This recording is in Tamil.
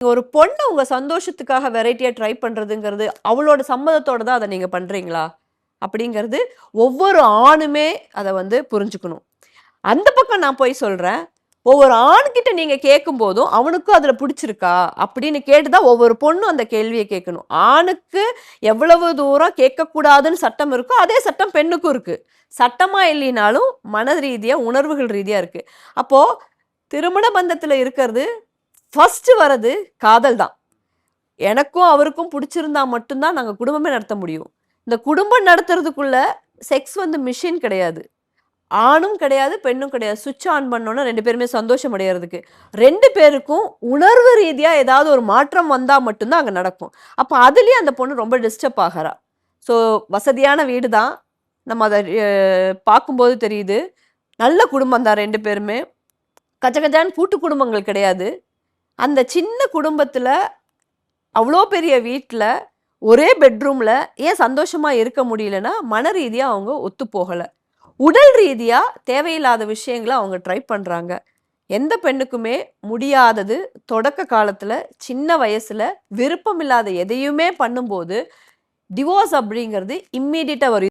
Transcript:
ஒரு பொண்ணு உங்க சந்தோஷத்துக்காக வெரைட்டியா ட்ரை பண்றதுங்கிறது, அவளோட சம்மதத்தோட தான் அத நீங்க பண்றீங்களா? அப்படிங்கிறது ஒவ்வொரு ஆணுமே அத வந்து புரிஞ்சுக்கணும். அந்த பக்கம் நான் போய் சொல்றேன். ஒவ்வொரு ஆண்கிட்ட நீங்க கேட்கும்போதும், அவனுக்கும் அதுல புடிச்சிருக்கா? அப்படின்னு கேட்டு தான் ஒவ்வொரு பொண்ணும் அந்த கேள்விய கேட்கணும். ஆணுக்கு எவ்வளவு தூரம் கேட்கக்கூடாதுன்னு சட்டம் இருக்கோ, அதே சட்டம் பெண்ணுக்கும் இருக்கு. சட்டமா இல்லைனாலும், மன ரீதியா, உணர்வுகள் ரீதியா இருக்கு. அப்போ திருமண பந்தத்துல இருக்கிறது, ஃபர்ஸ்ட் வரது காதல் தான். எனக்கும் அவருக்கும் புடிச்சிருந்தா மட்டும் தான் நாங்க குடும்பமே நடத்த முடியும். இந்த குடும்பம் நடத்துறதுக்குள்ள செக்ஸ் வந்து மிஷின் கிடையாது. ஆணும் கிடையாது, பெண்ணும் கிடையாது. ஸ்விட்ச் ஆன் பண்ணோனே 2 பேருமே சந்தோஷம் அடையறதுக்கு. 2 பேருக்கும் உணர்வு ரீதியா ஏதாவது ஒரு மாற்றம் வந்தா மட்டும் தான் அங்க நடக்கும். அப்ப அதிலயே அந்த பொண்ணு ரொம்ப டிஸ்டர்ப் ஆகுறா. ஸோ வசதியான வீடு தான். நம்ம அத பார்க்கும்போது தெரியுது. நல்ல குடும்பம் தான் 2 பேருமே. கஜகஜான்னு கூட்டு குடும்பங்கள் கிடையாது. அந்த சின்ன குடும்பத்துல, அவ்ளோ பெரிய வீட்ல, ஒரே பெட்ரூம்ல ஏன் சந்தோஷமா இருக்க முடியலன்னா, மன ரீதியா அவங்க ஒத்து போகல. உடல் ரீதியா தேவையில்லாத விஷயங்கள அவங்க ட்ரை பண்றாங்க. எந்த பெண்ணுக்குமே முடியாதது தொடக்க காலத்துல, சின்ன வயசுல விருப்பமில்லாத எதையுமே பண்ணும்போது, டிவோர்ஸ் அப்படிங்கிறது இம்மீடியட்டா வரும்.